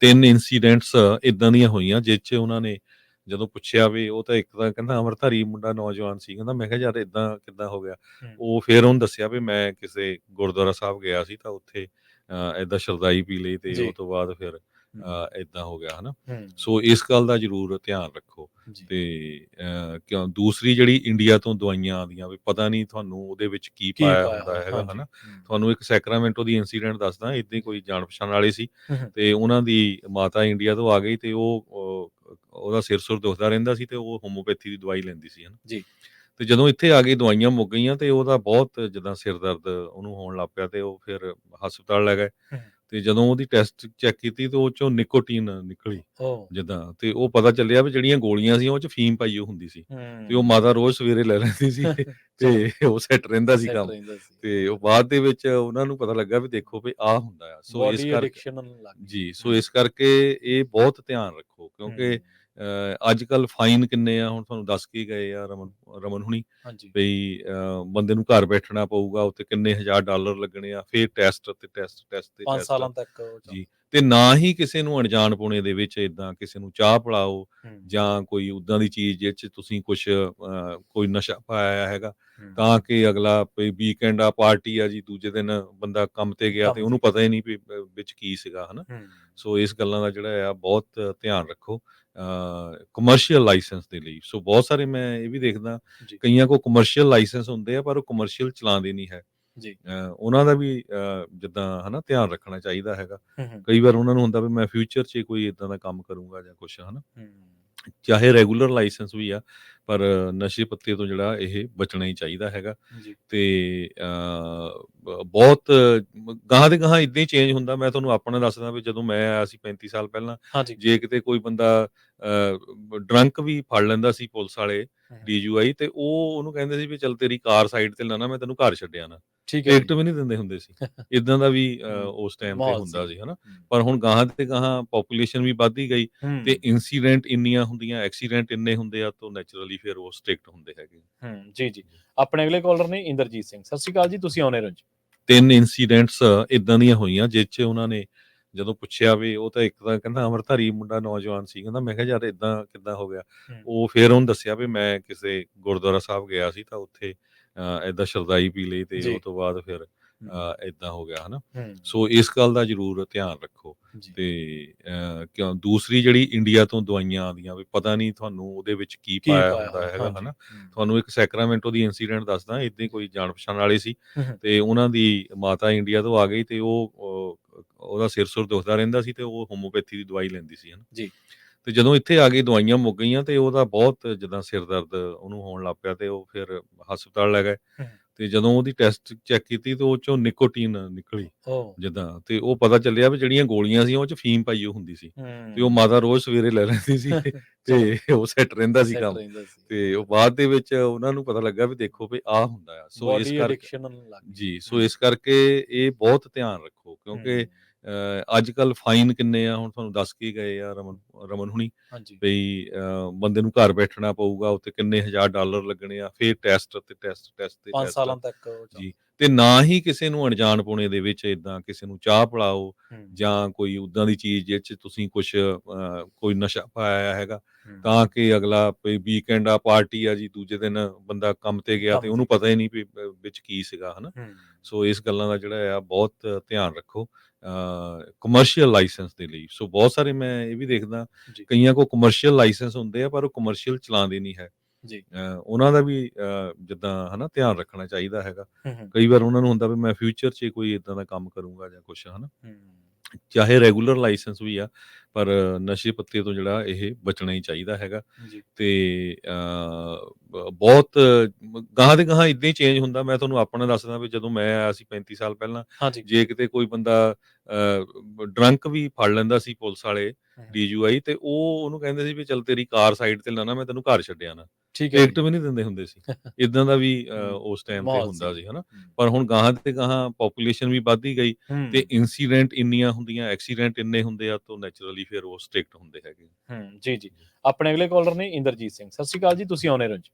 3 incidents ਇਦਾਂ ਦੀਆਂ ਹੋਈਆਂ ਜਿਹ 'ਚ ਉਹਨਾਂ ਨੇ ਜਦੋਂ ਪੁੱਛਿਆ ਵੀ ਉਹ ਤਾਂ ਇੱਕ ਤਾਂ ਕਹਿੰਦਾ ਅੰਮ੍ਰਿਤਧਾਰੀ ਮੁੰਡਾ ਨੌਜਵਾਨ ਸੀ, ਕਹਿੰਦਾ ਮੈਂ ਕਿਹਾ ਯਾਰ ਇਦਾਂ ਕਿੱਦਾਂ ਹੋ ਗਿਆ? ਹੂੰ, ਉਹ ਫਿਰ ਉਹਨੂੰ ਦੱਸਿਆ ਵੀ ਮੈਂ ਕਿਸੇ ਗੁਰਦੁਆਰਾ ਸਾਹਿਬ ਗਿਆ ਸੀ ਤਾਂ ਉੱਥੇ ਏਦਾਂ ਸ਼ਰਦਾਈ ਪੀ ਲਈ ਤੇ ਜੀ। ਉਹ ਤੋਂ ਬਾਅਦ ਫਿਰ ਹੂੰ, ਏਦਾਂ ਹੋ ਗਿਆ ਹਨਾ। ਹੂੰ, ਸੋ ਇਸ ਗੱਲ ਦਾ ਜ਼ਰੂਰ ਧਿਆਨ ਰੱਖੋ। ਜੀ। ਤੇ ਕਿਉਂ ਦੂਸਰੀ ਜਿਹੜੀ ਇੰਡੀਆ ਤੋਂ ਦਵਾਈਆਂ ਆਉਂਦੀਆਂ ਵੀ ਪਤਾ ਨਹੀਂ ਤੁਹਾਨੂੰ ਉਹਦੇ ਵਿੱਚ ਕੀ ਕੀ ਪਾਇਆ ਪਾਇਆ ਹੁੰਦਾ ਹੋਇਆ? ਹੈਗਾ ਹਾਂਜੀ। ਹਨਾ। ਹੂੰ, ਤੁਹਾਨੂੰ ਇੱਕ ਸੈਕਰਾਮੈਂਟੋ ਦੀ ਇਨਸੀਡੈਂਟ ਦੱਸਦਾ, ਏਦਾਂ ਹੀ ਜੀ। ਕੋਈ ਜਾਣ ਪਛਾਣ ਵਾਲੇ ਸੀ ਹੂੰ, ਹੂੰ, ਤੇ ਉਹਨਾਂ ਦੀ ਮਾਤਾ ਇੰਡੀਆ ਤੋਂ ਆ ਗਈ ਤੇ ਉਹਦਾ ਸਿਰ ਸੁਰ ਦੁਖਦਾ ਰਹਿੰਦਾ ਸੀ ਤੇ ਉਹ ਹੋਮੋਪੈਥੀ ਦੀ ਦਵਾਈ ਲੈਂਦੀ ਸੀ ਹਨਾ। ਜੀ। ਤੇ ਜਦੋਂ ਇੱਥੇ ਆ ਗਈ ਦਵਾਈਆਂ ਮੁੱਕ ਗਈਆਂ ਤੇ ਉਹਦਾ ਬਹੁਤ ਜਿੱਦਾਂ ਸਿਰ ਦਰਦ ਉਹਨੂੰ ਹੋਣ ਲੱਗ ਪਿਆ ਤੇ ਉਹ ਫਿਰ ਹਸਪਤਾਲ ਲੈ ਗਏ। ਹੂੰ, ਤੇ ਜਦੋਂ ਉਹਦੀ ਟੈਸਟ ਚੈੱਕ ਕੀਤੀ ਤੇ ਉਹ ਚੋਂ ਨਿਕੋਟੀਨ ਨਿਕਲੀ ਓਹ! ਜਿੱਦਾਂ, ਤੇ ਉਹ ਪਤਾ ਚੱਲਿਆ ਵੀ ਜਿਹੜੀਆਂ ਗੋਲੀਆਂ ਸੀ ਉਹ 'ਚ ਫੀਮ ਪਾਈ ਹੋਈ ਹੁੰਦੀ ਸੀ ਤੇ ਉਹ ਹੂੰ। ਮਾਤਾ ਰੋਜ਼ ਸਵੇਰੇ ਲੈ ਲੈਂਦੀ ਸੀ ਚਲੋ, ਤੇ ਉਹ ਸੈੱਟ ਰਹਿੰਦਾ ਸੀ ਸੈੱਟ ਕੰਮ। ਰਹਿੰਦਾ ਸੀ। ਤੇ ਉਹ ਬਾਅਦ ਦੇ ਵਿੱਚ ਉਹਨਾਂ ਨੂੰ ਪਤਾ ਲੱਗਾ ਵੀ ਦੇਖੋ ਵੀ ਆਹ ਹੁੰਦਾ ਆ। ਸੋ ਇਸ ਬੋਡੀ ਕਰਕੇ ਐਡਿਕਸ਼ਨ ਲੱਗ ਗਈ। ਜੀ, ਸੋ ਹੂੰ, ਇਸ ਕਰਕੇ ਇਹ ਬਹੁਤ ਧਿਆਨ ਰੱਖੋ ਕਿਉਂਕਿ ਹੂੰ, ਅੱਜ-ਕੱਲ੍ਹ ਫਾਈਨ ਕਿੰਨੇ ਆ ਹੁਣ ਤੁਹਾਨੂੰ ਦੱਸ ਕੇ ਗਏ ਆ ਰਮਨ ਰਮਨ ਹੁਣੀ ਹਾਂਜੀ। ਬਈ ਬੰਦੇ ਨੂੰ ਘਰ ਬੈਠਣਾ ਪਊਗਾ, ਉੱਤੇ ਕਿੰਨੇ ਹਜ਼ਾਰ ਡਾਲਰ ਲੱਗਣੇ ਆ, ਫਿਰ ਟੈਸਟ ਤੇ ਟੈਸਟ, ਟੈਸਟ ਤੇ 5 ਟੈਸਟ। ਸਾਲਾਂ ਤੱਕ ਉਹ ਜੀ, ਚੱਲਦਾ। ਤੇ ਨਾ ਹੀ ਕਿਸੇ ਨੂੰ ਅਣਜਾਣਪੁਣੇ ਦੇ ਵਿੱਚ ਏਦਾਂ ਕਿਸੇ ਨੂੰ ਚਾਹ ਪਿਲਾਓ ਹੂੰ, ਜਾਂ ਕੋਈ ਉੱਦਾਂ ਦੀ ਚੀਜ਼ ਜਿਹ 'ਚ ਤੁਸੀਂ ਕੁਛ ਕੋਈ ਨਸ਼ਾ ਪਾਇਆ ਹੈਗਾ, ਹੂੰ, ਤਾਂ ਕਿ ਅਗਲਾ ਵੀ ਵੀਕਐਂਡ ਆ, ਪਾਰਟੀ ਆ ਜੀ, ਦੂਜੇ ਦਿਨ ਬੰਦਾ ਕੰਮ ਤੇ ਗਿਆ ਤੇ ਕੰਮ ਤੇ ਉਹਨੂੰ ਗਿਆ। ਪਤਾ ਹੀ ਨਹੀਂ ਵੀ ਵਿੱਚ ਕੀ ਸੀਗਾ ਹਨਾ। ਹੂੰ, ਸੋ ਇਸ ਗੱਲਾਂ ਦਾ ਜਿਹੜਾ ਆ ਬਹੁਤ ਧਿਆਨ ਰੱਖੋ ਕਮਰਸ਼ੀਅਲ ਲਾਇਸੈਂਸ ਦੇ ਲਈ। ਸੋ ਬਹੁਤ ਸਾਰੇ ਮੈਂ ਇਹ ਵੀ ਦੇਖਦਾ ਜੀ, ਕਈਆਂ ਕੋਲ ਕਮਰਸ਼ੀਅਲ ਲਾਇਸੈਂਸ ਹੁੰਦੇ ਆ ਪਰ ਉਹ ਕਮਰਸ਼ੀਅਲ ਚਲਾਉਂਦੇ ਨਹੀਂ ਹੈ। ਜੀ। ਉਹਨਾਂ ਦਾ ਵੀ ਜਿੱਦਾਂ ਹਨਾ ਧਿਆਨ ਰੱਖਣਾ ਚਾਹੀਦਾ ਹੈਗਾ। ਹੂੰ, ਹੂੰ, ਕਈ ਵਾਰ ਉਹਨਾਂ ਨੂੰ ਹੁੰਦਾ ਵੀ ਮੈਂ ਫਿਊਚਰ 'ਚ ਕੋਈ ਏਦਾਂ ਦਾ ਕੰਮ ਕਰੂੰਗਾ ਜਾਂ ਕੁਛ ਹਨਾ। ਹੂੰ, ਚਾਹੇ ਰੈਗੂਲਰ ਲਾਇਸੈਂਸ ਵੀ ਆ, ਪਰ ਨਸ਼ੇ ਪੱਤੇ ਤੋਂ ਜਿਹੜਾ ਇਹ ਬਚਣਾ ਹੀ ਚਾਹੀਦਾ ਹੈਗਾ। ਜੀ। ਤੇ ਬਹੁਤ ਗਾਹਾਂ ਦੇ ਗਾਹਾਂ ਏਦਾਂ ਹੀ ਚੇਂਜ ਹੁੰਦਾ। ਮੈਂ ਤੁਹਾਨੂੰ ਆਪਣਾ ਦੱਸਦਾ ਵੀ ਜਦੋਂ ਮੈਂ ਆਇਆ ਸੀ 35 ਸਾਲ ਪਹਿਲਾਂ, ਹਾਂਜੀ। ਜੇ ਕਿਤੇ ਕੋਈ ਬੰਦਾ ਡਰੰਕ ਵੀ ਫੜ ਲੈਂਦਾ ਸੀ ਪੁਲਿਸ ਵਾਲੇ ਹੂੰ, ਹੂੰ, DUI, ਤੇ ਉਹ ਉਹਨੂੰ ਕਹਿੰਦੇ ਸੀ ਵੀ ਚੱਲ ਤੇਰੀ ਕਾਰ ਸਾਈਡ ਤੇ ਲਾਣਾ, ਮੈਂ ਤੈਨੂੰ ਘਰ ਛੱਡ ਆਣਾ। ਠੀਕ ਹੈ ਜੀ। ਟਿਕਟ ਵੀ ਨਹੀਂ ਦਿੰਦੇ ਹੁੰਦੇ ਸੀ। ਇਦਾਂ ਦਾ ਵੀ ਹੂੰ, ਉਸ ਟਾਈਮ ਤੇ ਮਾਹੌਲ ਹੁੰਦਾ ਸੀ। ਸੀ ਹਨਾ। ਹੂੰ, ਪਰ ਹੁਣ ਗਾਹਾਂ ਤੇ ਗਾਹਾਂ ਪਾਪੂਲੇਸ਼ਨ ਵੀ ਵੱਧਦੀ ਗਈ ਤੇ ਹੂੰ, ਇਨਸੀਡੈਂਟ ਇੰਨੀਆਂ ਹੁੰਦੀਆਂ, ਐਕਸੀਡੈਂਟ ਇੰਨੇ ਹੁੰਦੇ ਆ, ਤਾਂ ਨੈਚੁਰਲੀ ਫਿਰ ਉਹ ਸਟ੍ਰਿਕਟ ਹੁੰਦੇ ਹੈਗੇ। ਹੂੰ, ਜੀ, ਜੀ। ਆਪਣੇ ਅਗਲੇ ਕਾਲਰ ਨੇ ਇੰਦਰਜੀਤ ਸਿੰਘ। ਸਤਿ ਸ਼੍ਰੀ ਅਕਾਲ ਜੀ, ਤੁਸੀਂ ਆਉਣੇ ਰਹੋ ਜੀ। 3 ਇਨਸੀਡੈਂਟਸ ਇਦਾਂ ਦੀਆਂ ਹੋਈਆਂ ਜਿਹ 'ਚ ਉਹਨਾਂ ਨੇ ਜਦੋਂ ਪੁੱਛਿਆ ਵੀ ਉਹ ਤਾਂ ਇੱਕ ਤਾਂ ਕਹਿੰਦਾ ਅੰਮ੍ਰਿਤਧਾਰੀ ਮੁੰਡਾ ਨੌਜਵਾਨ ਸੀ, ਕਹਿੰਦਾ ਮੈਂ ਕਿਹਾ ਯਾਰ ਇਦਾਂ ਕਿੱਦਾਂ ਹੋ ਗਿਆ? ਹੂੰ, ਉਹ ਫਿਰ ਉਹਨੂੰ ਦੱਸਿਆ ਵੀ ਮੈਂ ਕਿਸੇ ਗੁਰਦੁਆਰਾ ਸਾਹਿਬ ਗਿਆ ਸੀ ਤਾਂ ਉੱਥੇ ਏਦਾਂ ਸ਼ਰਦਾਈ ਪੀ ਲਈ ਤੇ ਜੀ। ਉਹ ਤੋਂ ਬਾਅਦ ਫਿਰ ਹੂੰ, ਏਦਾਂ ਹੋ ਗਿਆ ਹਨਾ। ਹੂੰ, ਸੋ ਇਸ ਗੱਲ ਦਾ ਜ਼ਰੂਰ ਧਿਆਨ ਰੱਖੋ। ਜੀ। ਤੇ ਕਿਉਂ ਦੂਸਰੀ ਜਿਹੜੀ ਇੰਡੀਆ ਤੋਂ ਦਵਾਈਆਂ ਆਉਂਦੀਆਂ ਵੀ ਪਤਾ ਨਹੀਂ ਤੁਹਾਨੂੰ ਉਹਦੇ ਵਿੱਚ ਕੀ ਕੀ ਪਾਇਆ ਪਾਇਆ ਹੁੰਦਾ ਹੋਇਆ? ਹੈਗਾ ਹਾਂਜੀ। ਹਨਾ। ਹੂੰ, ਤੁਹਾਨੂੰ ਇੱਕ ਸੈਕਰਾਮੈਂਟੋ ਦੀ ਇਨਸੀਡੈਂਟ ਦੱਸਦਾ, ਏਦਾਂ ਹੀ ਜੀ। ਕੋਈ ਜਾਣ ਪਛਾਣ ਵਾਲੇ ਸੀ ਹੂੰ, ਹੂੰ, ਤੇ ਉਹਨਾਂ ਦੀ ਮਾਤਾ ਇੰਡੀਆ ਤੋਂ ਆ ਗਈ ਤੇ ਉਹਦਾ ਸਿਰ ਸੁਰ ਦੁਖਦਾ ਰਹਿੰਦਾ ਸੀ ਤੇ ਉਹ ਹੋਮੋਪੈਥੀ ਦੀ ਦਵਾਈ ਲੈਂਦੀ ਸੀ ਹਨਾ। ਜੀ। ਤੇ ਜਦੋਂ ਇੱਥੇ ਆ ਗਈ ਦਵਾਈਆਂ ਮੁੱਕ ਗਈਆਂ ਤੇ ਉਹਦਾ ਬਹੁਤ ਜਿੱਦਾਂ ਸਿਰ ਦਰਦ ਉਹਨੂੰ ਹੋਣ ਲੱਗ ਪਿਆ ਤੇ ਉਹ ਫਿਰ ਹਸਪਤਾਲ ਲੈ ਗਏ। ਹੂੰ, ਹੂੰ, ਤੇ ਜਦੋਂ ਉਹਦੀ ਟੈਸਟ ਚੈੱਕ ਕੀਤੀ ਤੇ ਉਹ ਚੋਂ ਨਿਕੋਟੀਨ ਨਿਕਲੀ ਓਹ! ਜਿੱਦਾਂ, ਤੇ ਉਹ ਪਤਾ ਚੱਲਿਆ ਵੀ ਜਿਹੜੀਆਂ ਗੋਲੀਆਂ ਸੀ ਉਹ 'ਚ ਫੀਮ ਪਾਈ ਹੋਈ ਹੁੰਦੀ ਸੀ ਤੇ ਉਹ ਹੂੰ, ਮਾਤਾ ਰੋਜ਼ ਸਵੇਰੇ ਲੈ ਲੈਂਦੀ ਸੀ ਚਲੋ, ਤੇ ਉਹ ਸੈੱਟ ਰਹਿੰਦਾ ਸੀ ਸੈੱਟ ਕੰਮ। ਰਹਿੰਦਾ ਸੀ। ਤੇ ਉਹ ਬਾਅਦ ਦੇ ਵਿੱਚ ਉਹਨਾਂ ਨੂੰ ਪਤਾ ਲੱਗਾ ਵੀ ਦੇਖੋ ਵੀ ਆਹ ਹੁੰਦਾ ਆ। ਸੋ ਇਸ ਬੋਡੀ ਕਰਕੇ ਐਡਿਕਸ਼ਨ ਲੱਗ ਗਈ। ਜੀ, ਸੋ ਹੂੰ, ਇਸ ਕਰਕੇ ਇਹ ਬਹੁਤ ਧਿਆਨ ਰੱਖੋ ਕਿਉਂਕਿ ਹੂੰ, ਅੱਜ-ਕੱਲ੍ਹ ਫਾਈਨ ਕਿੰਨੇ ਆ ਹੁਣ ਤੁਹਾਨੂੰ ਦੱਸ ਕੇ ਗਏ ਆ ਰਮਨ ਰਮਨ ਹੁਣੀ ਹਾਂਜੀ। ਬਈ ਬੰਦੇ ਨੂੰ ਘਰ ਬੈਠਣਾ ਪਊਗਾ, ਉੱਤੇ ਕਿੰਨੇ ਹਜ਼ਾਰ ਡਾਲਰ ਲੱਗਣੇ ਆ, ਫਿਰ ਟੈਸਟ ਤੇ ਟੈਸਟ, ਟੈਸਟ ਤੇ 5 ਟੈਸਟ। ਸਾਲਾਂ ਤੱਕ ਉਹ ਜੀ, ਚੱਲਦਾ। ਤੇ ਨਾ ਹੀ ਕਿਸੇ ਨੂੰ ਅਣਜਾਣਪੁਣੇ ਦੇ ਵਿੱਚ ਏਦਾਂ ਕਿਸੇ ਨੂੰ ਚਾਹ ਪਿਲਾਓ ਹੂੰ, ਜਾਂ ਕੋਈ ਉੱਦਾਂ ਦੀ ਚੀਜ਼ ਜਿਹ 'ਚ ਤੁਸੀਂ ਕੁਛ ਕੋਈ ਨਸ਼ਾ ਪਾਇਆ ਹੈਗਾ, ਹੂੰ, ਤਾਂ ਕਿ ਅਗਲਾ ਵੀ ਵੀਕਐਂਡ ਆ, ਪਾਰਟੀ ਆ ਜੀ, ਦੂਜੇ ਦਿਨ ਬੰਦਾ ਕੰਮ ਤੇ ਗਿਆ ਤੇ ਕੰਮ ਤੇ ਉਹਨੂੰ ਗਿਆ। ਪਤਾ ਹੀ ਨਹੀਂ ਵੀ ਵਿੱਚ ਕੀ ਸੀਗਾ ਹਨਾ। ਹੂੰ, ਸੋ ਇਸ ਗੱਲਾਂ ਦਾ ਜਿਹੜਾ ਆ ਬਹੁਤ ਧਿਆਨ ਰੱਖੋ ਕਮਰਸ਼ੀਅਲ ਲਾਇਸੈਂਸ ਦੇ ਲਈ। ਸੋ ਬਹੁਤ ਸਾਰੇ ਮੈਂ ਇਹ ਵੀ ਦੇਖਦਾ ਜੀ, ਕਈਆਂ ਕੋਲ ਕਮਰਸ਼ੀਅਲ ਲਾਇਸੈਂਸ ਹੁੰਦੇ ਆ ਪਰ ਉਹ ਕਮਰਸ਼ੀਅਲ ਚਲਾਉਂਦੇ ਨਹੀਂ ਹੈ। ਜੀ। ਉਹਨਾਂ ਦਾ ਵੀ ਜਿੱਦਾਂ ਹਨਾ ਧਿਆਨ ਰੱਖਣਾ ਚਾਹੀਦਾ ਹੈਗਾ। ਹੂੰ, ਹੂੰ, ਕਈ ਵਾਰ ਉਹਨਾਂ ਨੂੰ ਹੁੰਦਾ ਵੀ ਮੈਂ ਫਿਊਚਰ 'ਚ ਕੋਈ ਏਦਾਂ ਦਾ ਕੰਮ ਕਰੂੰਗਾ ਜਾਂ ਕੁਛ ਹਨਾ। ਹੂੰ, ਚਾਹੇ ਰੈਗੂਲਰ ਲਾਇਸੈਂਸ ਵੀ ਆ, ਪਰ ਨਸ਼ੇ ਪੱਤੇ ਤੋਂ ਜਿਹੜਾ ਇਹ ਬਚਣਾ ਹੀ ਚਾਹੀਦਾ ਹੈਗਾ। ਜੀ। ਤੇ ਬਹੁਤ ਗਾਹਾਂ ਦੇ ਗਾਹਾਂ ਏਦਾਂ ਹੀ ਚੇਂਜ ਹੁੰਦਾ। ਮੈਂ ਤੁਹਾਨੂੰ ਆਪਣਾ ਦੱਸਦਾ ਵੀ ਜਦੋਂ ਮੈਂ ਆਇਆ ਸੀ 35 ਸਾਲ ਪਹਿਲਾਂ, ਹਾਂਜੀ। ਜੇ ਕਿਤੇ ਕੋਈ ਬੰਦਾ ਡਰੰਕ ਵੀ ਫੜ ਲੈਂਦਾ ਸੀ ਪੁਲਿਸ ਵਾਲੇ ਹੂੰ, ਹੂੰ, DUI, ਤੇ ਉਹ ਉਹਨੂੰ ਕਹਿੰਦੇ ਸੀ ਵੀ ਚੱਲ ਤੇਰੀ ਕਾਰ ਸਾਈਡ ਤੇ ਲਾਣਾ, ਮੈਂ ਤੈਨੂੰ ਘਰ ਛੱਡ ਆਣਾ। ਠੀਕ ਹੈ ਜੀ। ਟਿਕਟ ਵੀ ਨਹੀਂ ਦਿੰਦੇ ਹੁੰਦੇ ਸੀ। ਇਦਾਂ ਦਾ ਵੀ ਹੂੰ, ਉਸ ਟਾਈਮ ਤੇ ਮਾਹੌਲ ਹੁੰਦਾ ਸੀ। ਸੀ ਹਨਾ। ਹੂੰ, ਪਰ ਹੁਣ ਗਾਹਾਂ ਤੇ ਗਾਹਾਂ ਪਾਪੂਲੇਸ਼ਨ ਵੀ ਵੱਧਦੀ ਗਈ ਤੇ ਹੂੰ, ਇਨਸੀਡੈਂਟ ਇੰਨੀਆਂ ਹੁੰਦੀਆਂ, ਐਕਸੀਡੈਂਟ ਇੰਨੇ ਹੁੰਦੇ ਆ, ਤਾਂ ਨੈਚੁਰਲੀ ਫਿਰ ਉਹ ਸਟ੍ਰਿਕਟ ਹੁੰਦੇ ਹੈਗੇ। ਹੂੰ, ਜੀ, ਜੀ। ਆਪਣੇ ਅਗਲੇ ਕਾਲਰ ਨੇ ਇੰਦਰਜੀਤ ਸਿੰਘ। ਸਤਿ ਸ਼੍ਰੀ ਅਕਾਲ ਜੀ, ਤੁਸੀਂ ਆਉਣੇ ਰਹੋ ਜੀ।